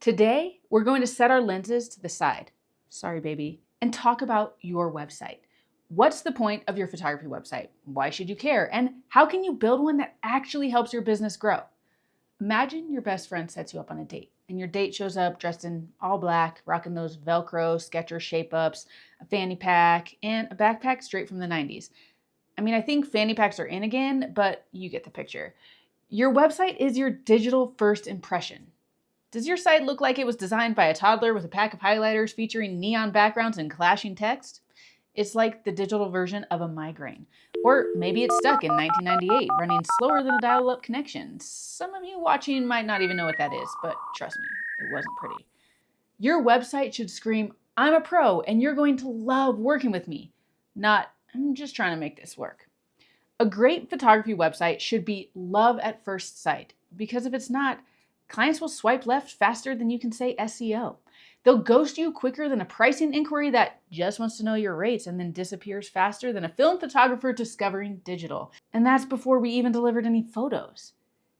Today, we're going to set our lenses to the side, sorry baby, and talk about your website. What's the point of your photography website? Why should you care? And how can you build one that actually helps your business grow? Imagine your best friend sets you up on a date, and your date shows up dressed in all black, rocking those Velcro Skechers shape-ups, a fanny pack, and a backpack straight from the 90s. I think fanny packs are in again, but you get the picture. Your website is your digital first impression. Does your site look like it was designed by a toddler with a pack of highlighters featuring neon backgrounds and clashing text? It's like the digital version of a migraine. Or maybe it's stuck in 1998, running slower than a dial-up connection. Some of you watching might not even know what that is, but trust me, it wasn't pretty. Your website should scream, "I'm a pro and you're going to love working with me," not, "I'm just trying to make this work." A great photography website should be love at first sight, because if it's not, clients will swipe left faster than you can say SEO. They'll ghost you quicker than a pricing inquiry that just wants to know your rates and then disappears faster than a film photographer discovering digital. And that's before we even delivered any photos.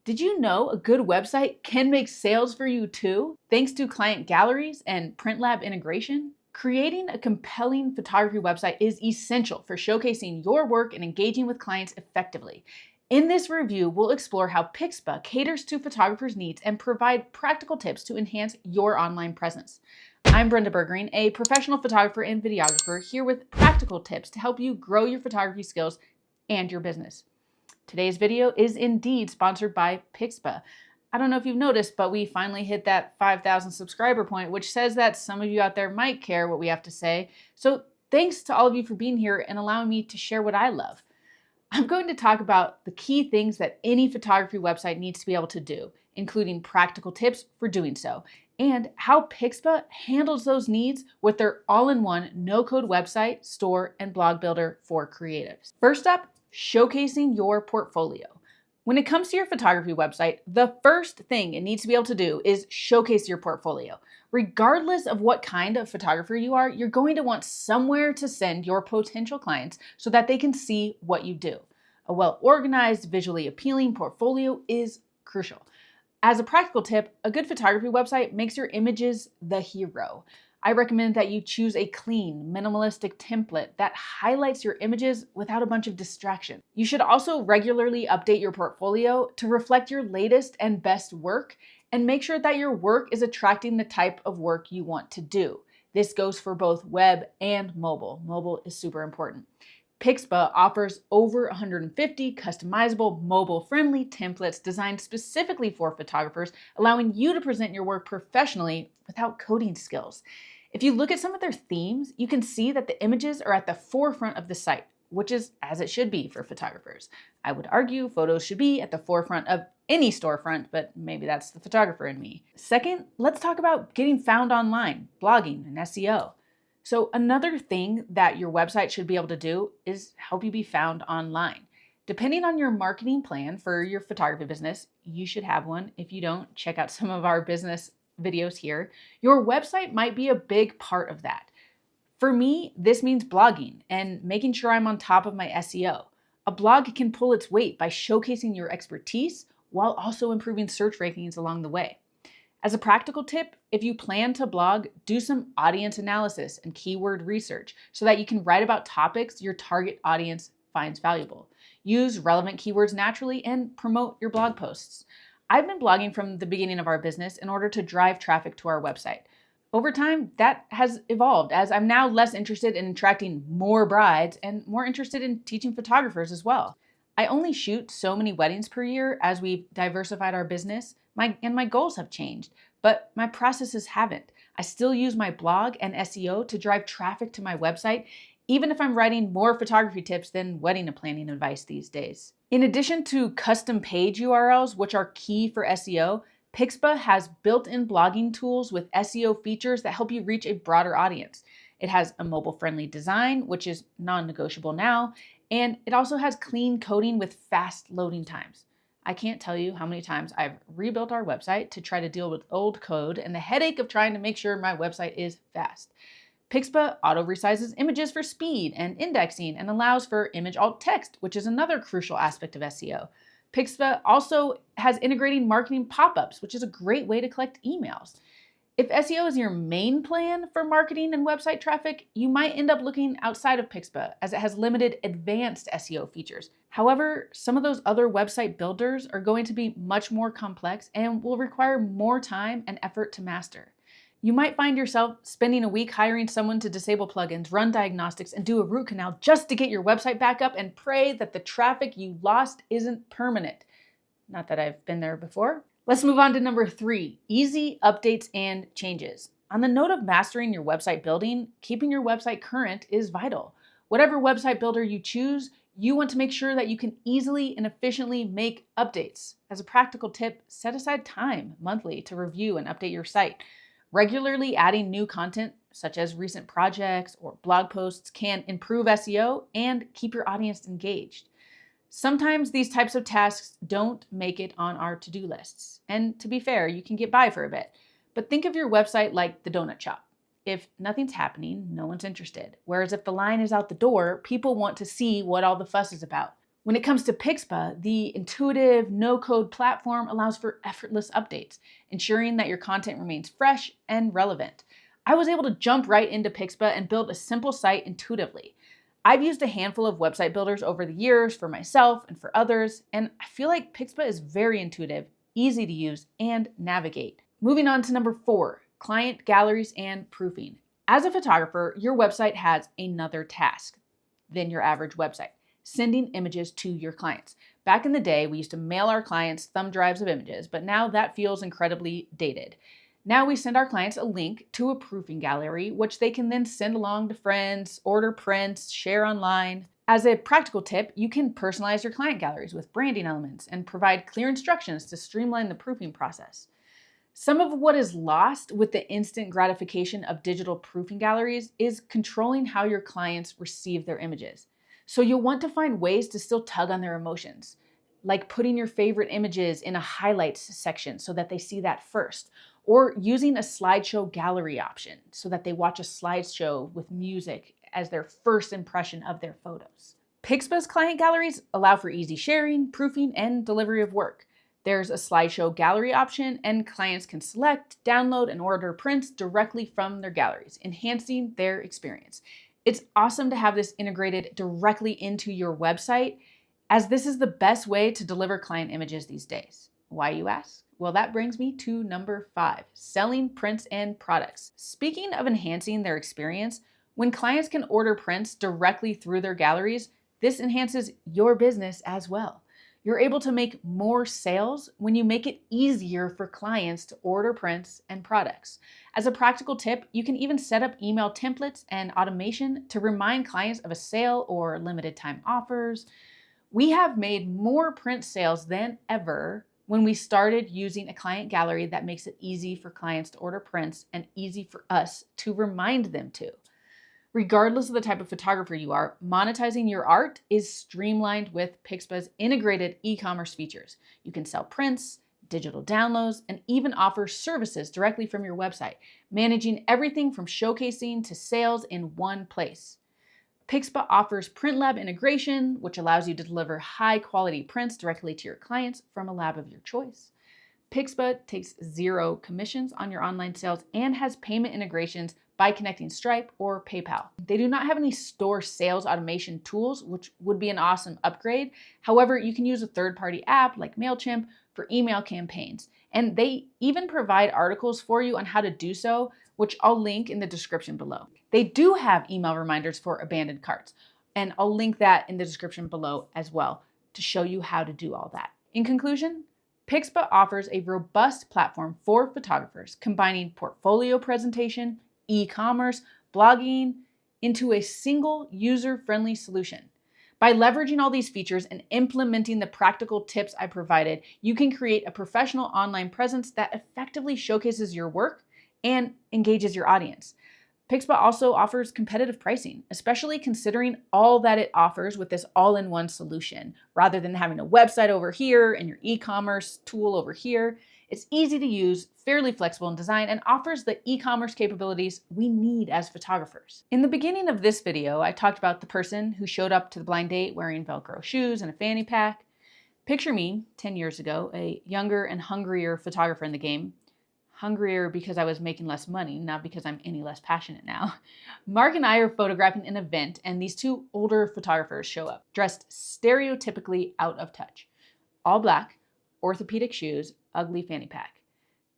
Did you know a good website can make sales for you too, thanks to client galleries and print lab integration? Creating a compelling photography website is essential for showcasing your work and engaging with clients effectively. In this review, we'll explore how Pixpa caters to photographers' needs and provide practical tips to enhance your online presence. I'm Brenda Bergering, a professional photographer and videographer, here with practical tips to help you grow your photography skills and your business. Today's video is indeed sponsored by Pixpa. I don't know if you've noticed, but we finally hit that 5,000 subscriber point, which says that some of you out there might care what we have to say. So thanks to all of you for being here and allowing me to share what I love. I'm going to talk about the key things that any photography website needs to be able to do, including practical tips for doing so, and how Pixpa handles those needs with their all-in-one no-code website, store, and blog builder for creatives. First up, showcasing your portfolio. When it comes to your photography website, the first thing it needs to be able to do is showcase your portfolio. Regardless of what kind of photographer you are, you're going to want somewhere to send your potential clients so that they can see what you do. A well-organized, visually appealing portfolio is crucial. As a practical tip, a good photography website makes your images the hero. I recommend that you choose a clean, minimalistic template that highlights your images without a bunch of distraction. You should also regularly update your portfolio to reflect your latest and best work, and make sure that your work is attracting the type of work you want to do. This goes for both web and mobile. Mobile is super important. Pixpa offers over 150 customizable, mobile-friendly templates designed specifically for photographers, allowing you to present your work professionally without coding skills. If you look at some of their themes, you can see that the images are at the forefront of the site, which is as it should be for photographers. I would argue photos should be at the forefront of any storefront, but maybe that's the photographer in me. Second, let's talk about getting found online, blogging, and SEO. So another thing that your website should be able to do is help you be found online. Depending on your marketing plan for your photography business, you should have one. If you don't, check out some of our business videos here. Your website might be a big part of that. For me, this means blogging and making sure I'm on top of my SEO. A blog can pull its weight by showcasing your expertise while also improving search rankings along the way. As a practical tip, if you plan to blog, do some audience analysis and keyword research so that you can write about topics your target audience finds valuable. Use relevant keywords naturally and promote your blog posts. I've been blogging from the beginning of our business in order to drive traffic to our website. Over time, that has evolved as I'm now less interested in attracting more brides and more interested in teaching photographers as well. I only shoot so many weddings per year as we've diversified our business. My goals have changed, but my processes haven't. I still use my blog and SEO to drive traffic to my website, even if I'm writing more photography tips than wedding planning advice these days. In addition to custom page URLs, which are key for SEO, Pixpa has built-in blogging tools with SEO features that help you reach a broader audience. It has a mobile-friendly design, which is non-negotiable now, and it also has clean coding with fast loading times. I can't tell you how many times I've rebuilt our website to try to deal with old code and the headache of trying to make sure my website is fast. Pixpa auto-resizes images for speed and indexing and allows for image alt text, which is another crucial aspect of SEO. Pixpa also has integrating marketing pop-ups, which is a great way to collect emails. If SEO is your main plan for marketing and website traffic, you might end up looking outside of Pixpa as it has limited advanced SEO features. However, some of those other website builders are going to be much more complex and will require more time and effort to master. You might find yourself spending a week hiring someone to disable plugins, run diagnostics, and do a root canal just to get your website back up and pray that the traffic you lost isn't permanent. Not that I've been there before. Let's move on to number 3, easy updates and changes. On the note of mastering your website building, keeping your website current is vital. Whatever website builder you choose, you want to make sure that you can easily and efficiently make updates. As a practical tip, set aside time monthly to review and update your site. Regularly adding new content, such as recent projects or blog posts, can improve SEO and keep your audience engaged. Sometimes these types of tasks don't make it on our to-do lists. And to be fair, you can get by for a bit. But think of your website like the donut shop. If nothing's happening, no one's interested. Whereas if the line is out the door, people want to see what all the fuss is about. When it comes to Pixpa, the intuitive, no-code platform allows for effortless updates, ensuring that your content remains fresh and relevant. I was able to jump right into Pixpa and build a simple site intuitively. I've used a handful of website builders over the years for myself and for others, and I feel like Pixpa is very intuitive, easy to use, and navigate. Moving on to number 4, client galleries and proofing. As a photographer, your website has another task than your average website: sending images to your clients. Back in the day, we used to mail our clients thumb drives of images, but now that feels incredibly dated. Now we send our clients a link to a proofing gallery, which they can then send along to friends, order prints, share online. As a practical tip, you can personalize your client galleries with branding elements and provide clear instructions to streamline the proofing process. Some of what is lost with the instant gratification of digital proofing galleries is controlling how your clients receive their images. So you'll want to find ways to still tug on their emotions, like putting your favorite images in a highlights section so that they see that first, or using a slideshow gallery option so that they watch a slideshow with music as their first impression of their photos. Pixpa's client galleries allow for easy sharing, proofing, and delivery of work. There's a slideshow gallery option, and clients can select, download, and order prints directly from their galleries, enhancing their experience. It's awesome to have this integrated directly into your website, as this is the best way to deliver client images these days. Why, you ask? Well, that brings me to number 5, selling prints and products. Speaking of enhancing their experience, when clients can order prints directly through their galleries, this enhances your business as well. You're able to make more sales when you make it easier for clients to order prints and products. As a practical tip, you can even set up email templates and automation to remind clients of a sale or limited time offers. We have made more print sales than ever when we started using a client gallery that makes it easy for clients to order prints and easy for us to remind them to. Regardless of the type of photographer you are, monetizing your art is streamlined with Pixpa's integrated e-commerce features. You can sell prints, digital downloads, and even offer services directly from your website, managing everything from showcasing to sales in one place. Pixpa offers Print Lab integration, which allows you to deliver high-quality prints directly to your clients from a lab of your choice. Pixpa takes 0 commissions on your online sales and has payment integrations by connecting Stripe or PayPal. They do not have any store sales automation tools, which would be an awesome upgrade. However, you can use a third-party app like MailChimp for email campaigns. And they even provide articles for you on how to do so, which I'll link in the description below. They do have email reminders for abandoned carts, and I'll link that in the description below as well to show you how to do all that. In conclusion, Pixpa offers a robust platform for photographers, combining portfolio presentation, e-commerce, blogging into a single user-friendly solution. By leveraging all these features and implementing the practical tips I provided, you can create a professional online presence that effectively showcases your work and engages your audience. Pixpa also offers competitive pricing, especially considering all that it offers with this all-in-one solution. Rather than having a website over here and your e-commerce tool over here, it's easy to use, fairly flexible in design, and offers the e-commerce capabilities we need as photographers. In the beginning of this video, I talked about the person who showed up to the blind date wearing Velcro shoes and a fanny pack. Picture me 10 years ago, a younger and hungrier photographer in the game, hungrier because I was making less money, not because I'm any less passionate now. Mark and I are photographing an event, and these two older photographers show up, dressed stereotypically out of touch. All black, orthopedic shoes, ugly fanny pack.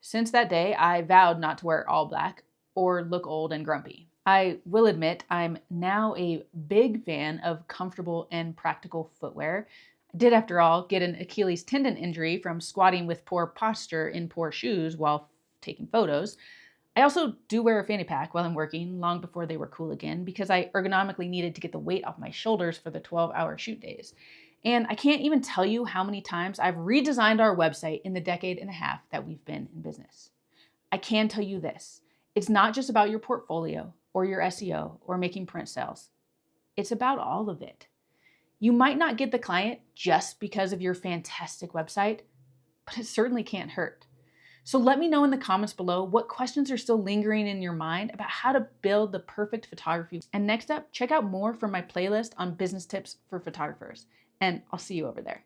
Since that day, I vowed not to wear all black or look old and grumpy. I will admit I'm now a big fan of comfortable and practical footwear. I did, after all, get an Achilles tendon injury from squatting with poor posture in poor shoes while taking photos. I also do wear a fanny pack while I'm working, long before they were cool again, because I ergonomically needed to get the weight off my shoulders for the 12-hour shoot days. And I can't even tell you how many times I've redesigned our website in the decade and a half that we've been in business. I can tell you this: it's not just about your portfolio or your SEO or making print sales. It's about all of it. You might not get the client just because of your fantastic website, but it certainly can't hurt. So let me know in the comments below what questions are still lingering in your mind about how to build the perfect photography. And next up, check out more from my playlist on business tips for photographers. And I'll see you over there.